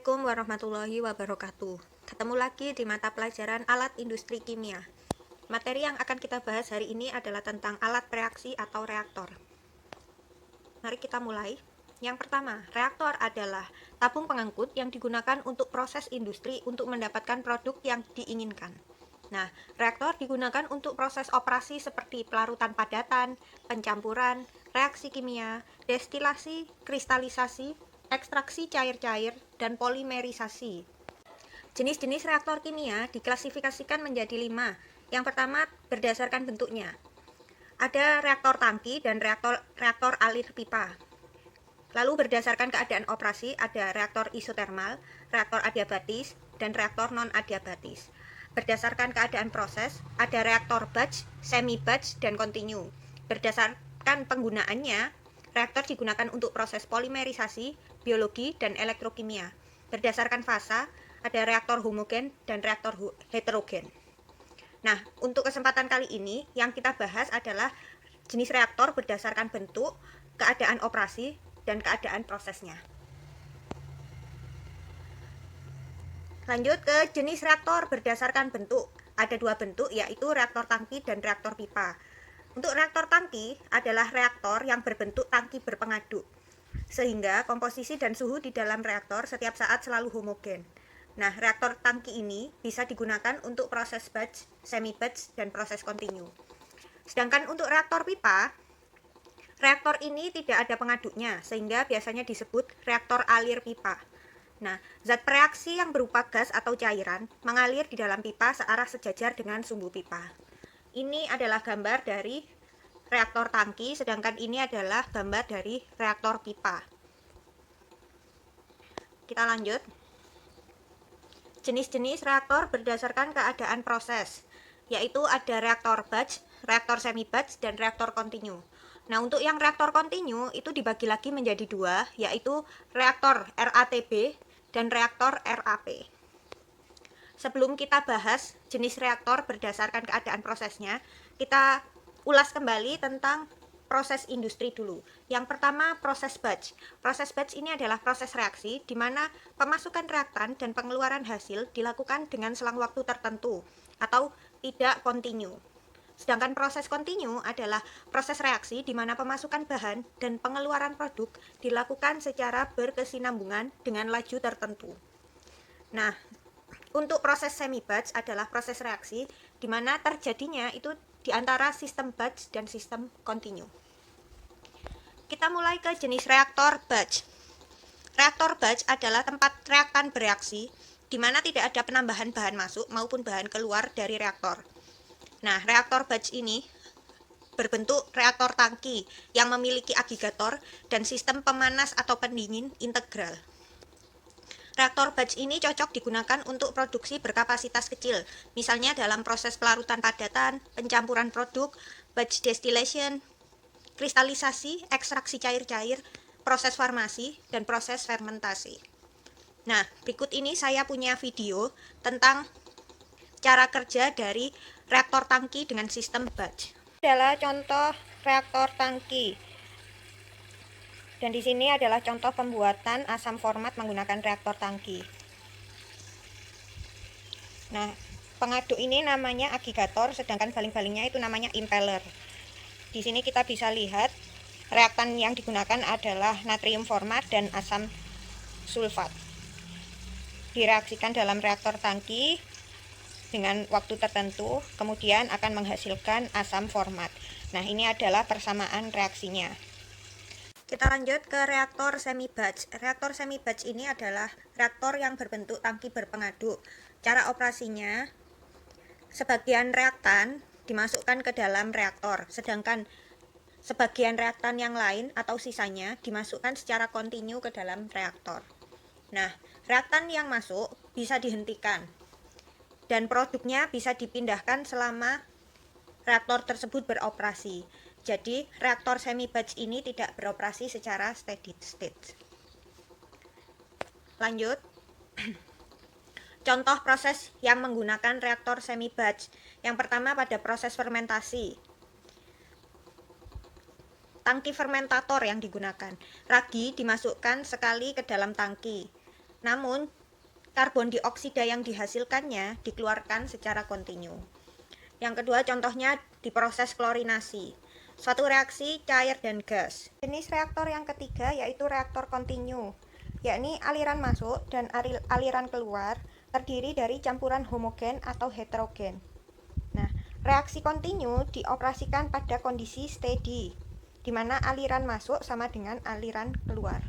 Assalamualaikum warahmatullahi wabarakatuh. Ketemu lagi di mata pelajaran alat industri kimia. Materi yang akan kita bahas hari ini adalah tentang alat reaksi atau reaktor. Mari kita mulai. Yang pertama, reaktor adalah tabung pengangkut yang digunakan untuk proses industri untuk mendapatkan produk yang diinginkan. Nah, reaktor digunakan untuk proses operasi seperti pelarutan padatan, pencampuran, reaksi kimia, destilasi, kristalisasi, ekstraksi cair-cair, dan polimerisasi. Jenis-jenis reaktor kimia diklasifikasikan menjadi 5. Yang pertama, berdasarkan bentuknya. Ada reaktor tangki dan reaktor alir pipa. Lalu berdasarkan keadaan operasi, ada reaktor isotermal, reaktor adiabatis, dan reaktor non-adiabatis. Berdasarkan keadaan proses, ada reaktor batch, semi-batch, dan continue. Berdasarkan penggunaannya, reaktor digunakan untuk proses polimerisasi, biologi, dan elektrokimia. Berdasarkan fasa, ada reaktor homogen dan reaktor heterogen. Nah, untuk kesempatan kali ini, yang kita bahas adalah jenis reaktor berdasarkan bentuk, keadaan operasi, dan keadaan prosesnya. Lanjut ke jenis reaktor berdasarkan bentuk. Ada 2 bentuk, yaitu reaktor tangki dan reaktor pipa. Untuk reaktor tangki adalah reaktor yang berbentuk tangki berpengaduk, sehingga komposisi dan suhu di dalam reaktor setiap saat selalu homogen. Nah, reaktor tangki ini bisa digunakan untuk proses batch, semi-batch, dan proses continue. Sedangkan untuk reaktor pipa, reaktor ini tidak ada pengaduknya, sehingga biasanya disebut reaktor alir pipa. Nah, zat bereaksi yang berupa gas atau cairan mengalir di dalam pipa searah sejajar dengan sumbu pipa. Ini adalah gambar dari reaktor tangki, sedangkan ini adalah gambar dari reaktor pipa. Kita lanjut. Jenis-jenis reaktor berdasarkan keadaan proses, yaitu ada reaktor batch, reaktor semi-batch, dan reaktor continue. Nah, untuk yang reaktor continue itu dibagi lagi menjadi 2, yaitu reaktor RATB dan reaktor RAP. Sebelum kita bahas jenis reaktor berdasarkan keadaan prosesnya, kita ulas kembali tentang proses industri dulu. Yang pertama, proses batch. Proses batch ini adalah proses reaksi di mana pemasukan reaktan dan pengeluaran hasil dilakukan dengan selang waktu tertentu atau tidak kontinu. Sedangkan proses kontinu adalah proses reaksi di mana pemasukan bahan dan pengeluaran produk dilakukan secara berkesinambungan dengan laju tertentu. Nah, untuk proses semi-batch adalah proses reaksi di mana terjadinya itu di antara sistem batch dan sistem kontinu. Kita mulai ke jenis reaktor batch. Reaktor batch adalah tempat reaktan bereaksi di mana tidak ada penambahan bahan masuk maupun bahan keluar dari reaktor. Nah, reaktor batch ini berbentuk reaktor tangki yang memiliki agigator dan sistem pemanas atau pendingin integral. Reaktor batch ini cocok digunakan untuk produksi berkapasitas kecil, misalnya dalam proses pelarutan padatan, pencampuran produk, batch distillation, kristalisasi, ekstraksi cair-cair, proses farmasi, dan proses fermentasi. Nah, berikut ini saya punya video tentang cara kerja dari reaktor tangki dengan sistem batch. Ini adalah contoh reaktor tangki. Dan di sini adalah contoh pembuatan asam format menggunakan reaktor tangki. Nah, pengaduk ini namanya agigator, sedangkan baling-balingnya itu namanya impeller. Di sini kita bisa lihat reaktan yang digunakan adalah natrium format dan asam sulfat. Direaksikan dalam reaktor tangki dengan waktu tertentu, kemudian akan menghasilkan asam format. Nah, ini adalah persamaan reaksinya. Kita lanjut ke reaktor semi-batch. Reaktor semi-batch ini adalah reaktor yang berbentuk tangki berpengaduk. Cara operasinya, sebagian reaktan dimasukkan ke dalam reaktor, sedangkan sebagian reaktan yang lain atau sisanya dimasukkan secara kontinu ke dalam reaktor. Nah, reaktan yang masuk bisa dihentikan dan produknya bisa dipindahkan selama reaktor tersebut beroperasi. Jadi, reaktor semi-batch ini tidak beroperasi secara steady state. Lanjut. Contoh proses yang menggunakan reaktor semi-batch. Yang pertama pada proses fermentasi. Tangki fermentator yang digunakan. Ragi dimasukkan sekali ke dalam tangki. Namun, karbon dioksida yang dihasilkannya dikeluarkan secara kontinu. Yang kedua contohnya di proses klorinasi. Suatu reaksi cair dan gas. Jenis reaktor yang ketiga yaitu reaktor kontinu, yakni aliran masuk dan aliran keluar terdiri dari campuran homogen atau heterogen. Nah, reaksi kontinu dioperasikan pada kondisi steady, di mana aliran masuk sama dengan aliran keluar.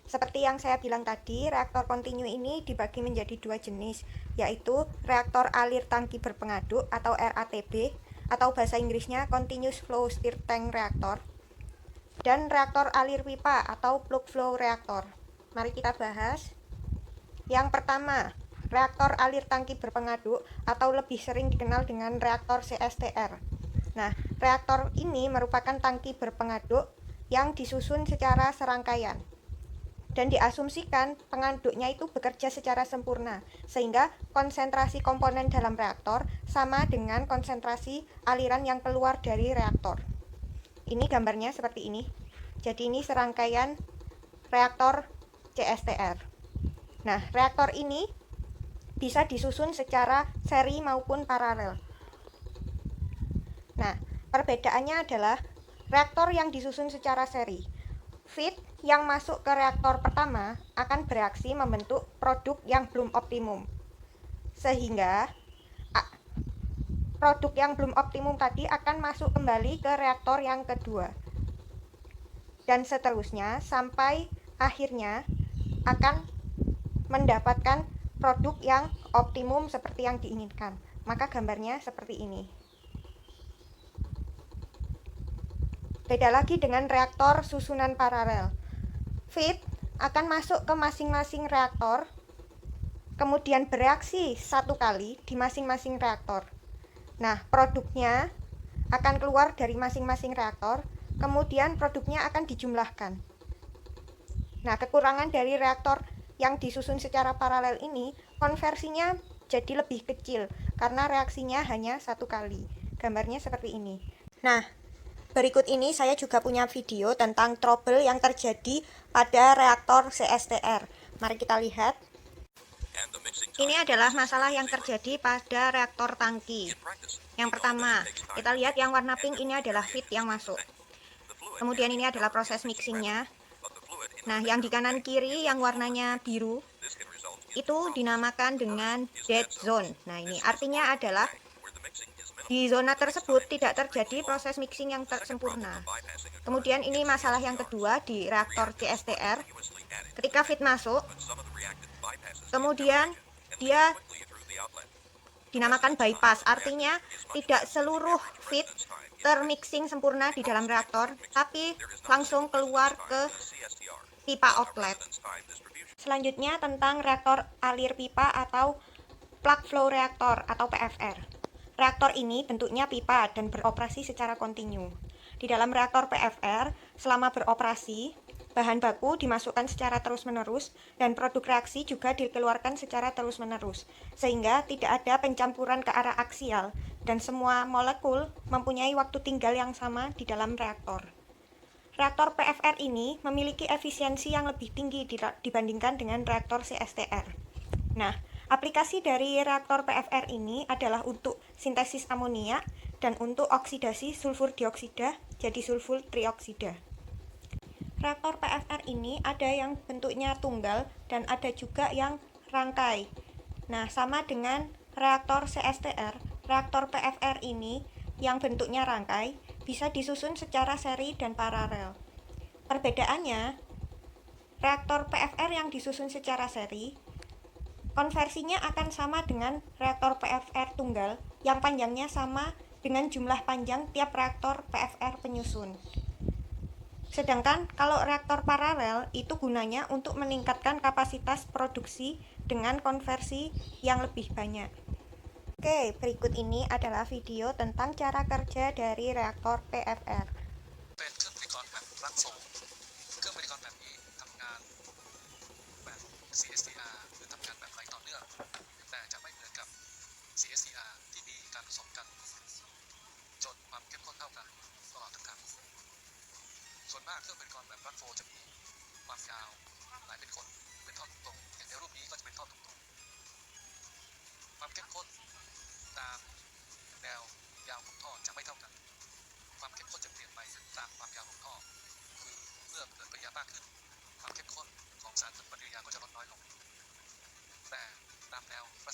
Seperti yang saya bilang tadi, reaktor kontinu ini dibagi menjadi dua jenis, yaitu reaktor alir tangki berpengaduk atau RATB, atau bahasa Inggrisnya Continuous Flow Stirred Tank Reactor, dan reaktor alir pipa atau plug flow reactor. Mari kita bahas. Yang pertama, reaktor alir tangki berpengaduk atau lebih sering dikenal dengan reaktor CSTR. Nah, reaktor ini merupakan tangki berpengaduk yang disusun secara serangkaian dan diasumsikan pengaduknya itu bekerja secara sempurna, sehingga konsentrasi komponen dalam reaktor sama dengan konsentrasi aliran yang keluar dari reaktor. Ini gambarnya seperti ini. Jadi ini serangkaian reaktor CSTR. Nah, reaktor ini bisa disusun secara seri maupun paralel. Nah, perbedaannya adalah reaktor yang disusun secara seri, feed yang masuk ke reaktor pertama akan bereaksi membentuk produk yang belum optimum, sehingga produk yang belum optimum tadi akan masuk kembali ke reaktor yang kedua, dan seterusnya sampai akhirnya akan mendapatkan produk yang optimum seperti yang diinginkan. Maka gambarnya seperti ini. Beda lagi dengan reaktor susunan paralel. Feed akan masuk ke masing-masing reaktor, kemudian bereaksi satu kali di masing-masing reaktor. Nah, produknya akan keluar dari masing-masing reaktor, kemudian produknya akan dijumlahkan. Nah, kekurangan dari reaktor yang disusun secara paralel ini, konversinya jadi lebih kecil karena reaksinya hanya satu kali. Gambarnya seperti ini. Nah, berikut ini saya juga punya video tentang trouble yang terjadi pada reaktor CSTR. Mari kita lihat. Ini adalah masalah yang terjadi pada reaktor tangki. Yang pertama, kita lihat yang warna pink ini adalah feed yang masuk. Kemudian ini adalah proses mixingnya. Nah, yang di kanan kiri yang warnanya biru itu dinamakan dengan dead zone. Nah, ini artinya adalah di zona tersebut tidak terjadi proses mixing yang sempurna. Kemudian ini masalah yang kedua di reaktor CSTR. Ketika feed masuk, kemudian dia dinamakan bypass, artinya tidak seluruh feed termixing sempurna di dalam reaktor, tapi langsung keluar ke pipa outlet. Selanjutnya tentang reaktor alir pipa atau plug flow reactor atau PFR. Reaktor ini bentuknya pipa dan beroperasi secara kontinu. Di dalam reaktor PFR, selama beroperasi, bahan baku dimasukkan secara terus-menerus dan produk reaksi juga dikeluarkan secara terus-menerus, sehingga tidak ada pencampuran ke arah aksial dan semua molekul mempunyai waktu tinggal yang sama di dalam reaktor. Reaktor PFR ini memiliki efisiensi yang lebih tinggi dibandingkan dengan reaktor CSTR. Nah, aplikasi dari reaktor PFR ini adalah untuk sintesis amonia dan untuk oksidasi sulfur dioksida jadi sulfur trioksida. Reaktor PFR ini ada yang bentuknya tunggal dan ada juga yang rangkai. Nah, sama dengan reaktor CSTR, reaktor PFR ini yang bentuknya rangkai bisa disusun secara seri dan paralel. Perbedaannya, reaktor PFR yang disusun secara seri konversinya akan sama dengan reaktor PFR tunggal yang panjangnya sama dengan jumlah panjang tiap reaktor PFR penyusun. Sedangkan kalau reaktor paralel itu gunanya untuk meningkatkan kapasitas produksi dengan konversi yang lebih banyak. Oke, berikut ini adalah video tentang cara kerja dari reaktor PFR. เป็นเครื่องบริกรแบบรักโซลเครื่องบริกรแบบนี้ทำงานแบบ CSTR คือทำงานแบบไหลต่อเนื่องแต่จะไม่เหมือนกับ CSTR ที่มีการผสมกันจนความเข้มข้นเท่ากันตลอดทั้งครั้งส่วนมากเครื่องบริกรแบบรักโฟจะมีความยาวหลายเป็นคนเป็นท่อนตรงอย่างในรูป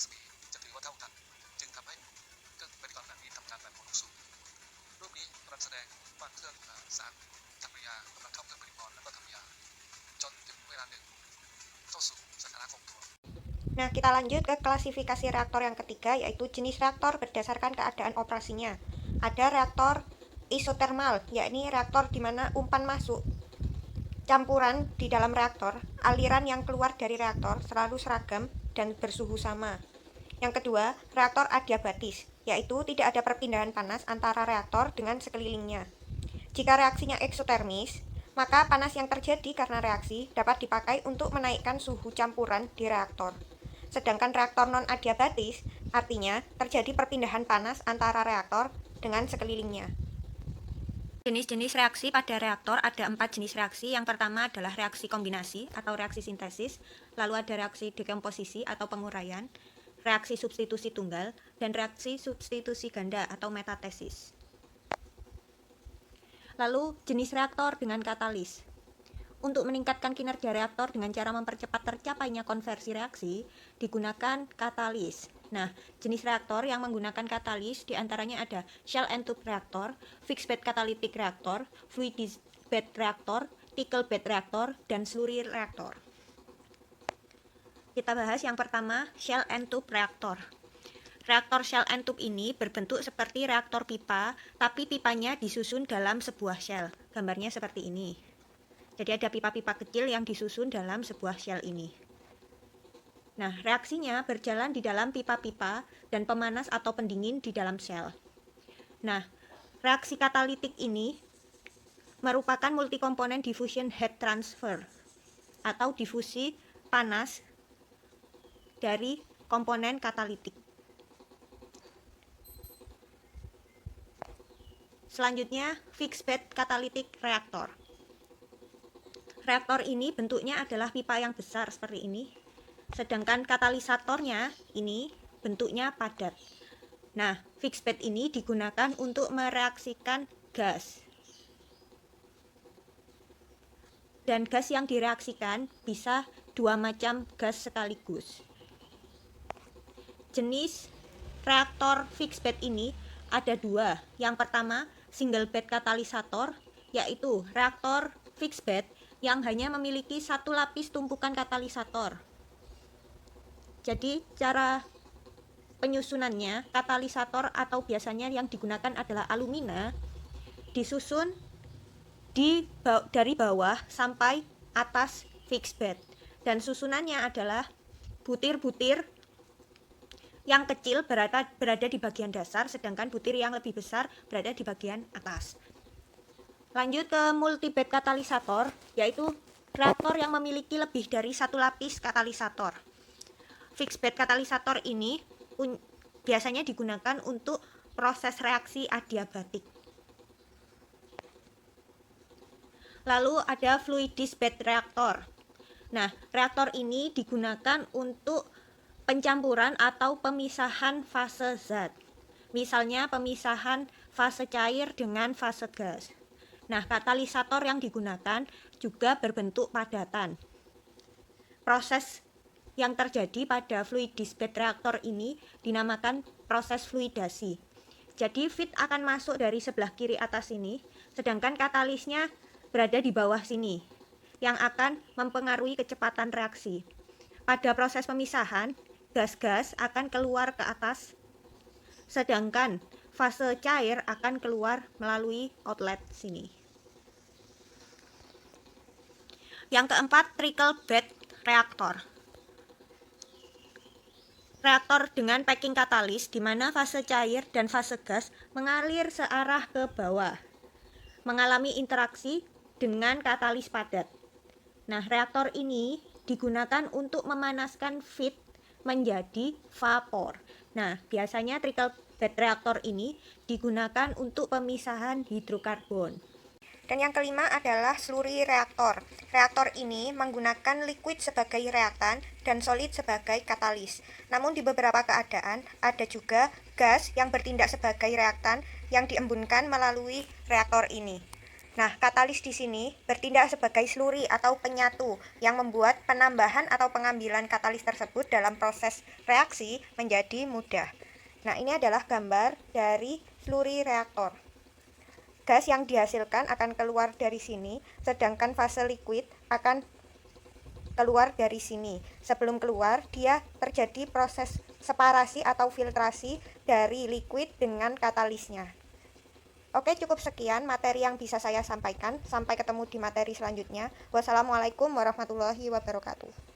ศมีจะถือว่าเท่ากันจึงทำให้เครื่องปฏิกรณ์แบบนี้ทำงานแบบโมดูลสูงรูปนี้กำลังแสดงว่าเครื่องสารทำปฏิกิริยากำลังเข้าเครื่องปฏิกรณ์แล้วก็ทำปฏิกิริยาจนถึงเวลาหนึ่งเข้าสู่สถานะคงตัว. Nah, kita lanjut ke klasifikasi reaktor yang ketiga, yaitu jenis reaktor berdasarkan keadaan operasinya. Ada reaktor isotermal, yakni reaktor di mana umpan masuk campuran di dalam reaktor, aliran yang keluar dari reaktor selalu seragam dan bersuhu sama. Yang kedua, reaktor adiabatis, yaitu tidak ada perpindahan panas antara reaktor dengan sekelilingnya. Jika reaksinya eksotermis, maka panas yang terjadi karena reaksi dapat dipakai untuk menaikkan suhu campuran di reaktor. Sedangkan reaktor non-adiabatis artinya terjadi perpindahan panas antara reaktor dengan sekelilingnya. Jenis-jenis reaksi pada reaktor ada 4 jenis reaksi. Yang pertama adalah reaksi kombinasi atau reaksi sintesis, lalu ada reaksi dekomposisi atau penguraian, reaksi substitusi tunggal, dan reaksi substitusi ganda atau metatesis. Lalu jenis reaktor dengan katalis. Untuk meningkatkan kinerja reaktor dengan cara mempercepat tercapainya konversi reaksi, digunakan katalis. Nah, jenis reaktor yang menggunakan katalis diantaranya ada shell and tube reaktor, fixed bed catalytic reaktor, fluidized bed reaktor, trickle bed reaktor, dan slurry reaktor. Kita bahas yang pertama, shell and tube reaktor. Reaktor shell and tube ini berbentuk seperti reaktor pipa, tapi pipanya disusun dalam sebuah shell. Gambarnya seperti ini. Jadi ada pipa-pipa kecil yang disusun dalam sebuah shell ini. Nah, reaksinya berjalan di dalam pipa-pipa dan pemanas atau pendingin di dalam shell. Nah, reaksi katalitik ini merupakan multikomponen diffusion heat transfer atau difusi panas dari komponen katalitik. Selanjutnya, fixed bed catalytic reactor. Reaktor ini bentuknya adalah pipa yang besar seperti ini, sedangkan katalisatornya ini bentuknya padat. Nah, fixed bed ini digunakan untuk mereaksikan gas. Dan gas yang direaksikan bisa 2 macam gas sekaligus. Jenis reaktor fixed bed ini ada 2. Yang pertama, single bed katalisator, yaitu reaktor fixed bed yang hanya memiliki 1 lapis tumpukan katalisator. Jadi cara penyusunannya, katalisator atau biasanya yang digunakan adalah alumina, disusun dari bawah sampai atas fixed bed. Dan susunannya adalah butir-butir yang kecil berada di bagian dasar, sedangkan butir yang lebih besar berada di bagian atas. Lanjut ke multibed katalisator, yaitu reaktor yang memiliki lebih dari 1 lapis katalisator. Fixed bed katalisator ini biasanya digunakan untuk proses reaksi adiabatik. Lalu ada fluidized bed reaktor. Nah, reaktor ini digunakan untuk pencampuran atau pemisahan fase zat. Misalnya pemisahan fase cair dengan fase gas. Nah, katalisator yang digunakan juga berbentuk padatan. Proses yang terjadi pada fluidized bed reaktor ini dinamakan proses fluidasi. Jadi feed akan masuk dari sebelah kiri atas sini, sedangkan katalisnya berada di bawah sini, yang akan mempengaruhi kecepatan reaksi. Pada proses pemisahan, gas-gas akan keluar ke atas, sedangkan fase cair akan keluar melalui outlet sini. Yang keempat, trickle bed reaktor. Reaktor dengan packing katalis di mana fase cair dan fase gas mengalir searah ke bawah, mengalami interaksi dengan katalis padat. Nah, reaktor ini digunakan untuk memanaskan feed menjadi vapor. Nah, biasanya trickle bed reaktor ini digunakan untuk pemisahan hidrokarbon. Dan yang kelima adalah slurry reaktor. Reaktor ini menggunakan liquid sebagai reaktan dan solid sebagai katalis. Namun di beberapa keadaan ada juga gas yang bertindak sebagai reaktan yang diembunkan melalui reaktor ini. Nah, katalis di sini bertindak sebagai sluri atau penyatu yang membuat penambahan atau pengambilan katalis tersebut dalam proses reaksi menjadi mudah. Nah, ini adalah gambar dari sluri reaktor. Gas yang dihasilkan akan keluar dari sini, sedangkan fase liquid akan keluar dari sini. Sebelum keluar, dia terjadi proses separasi atau filtrasi dari liquid dengan katalisnya. Oke, cukup sekian materi yang bisa saya sampaikan. Sampai ketemu di materi selanjutnya. Wassalamualaikum warahmatullahi wabarakatuh.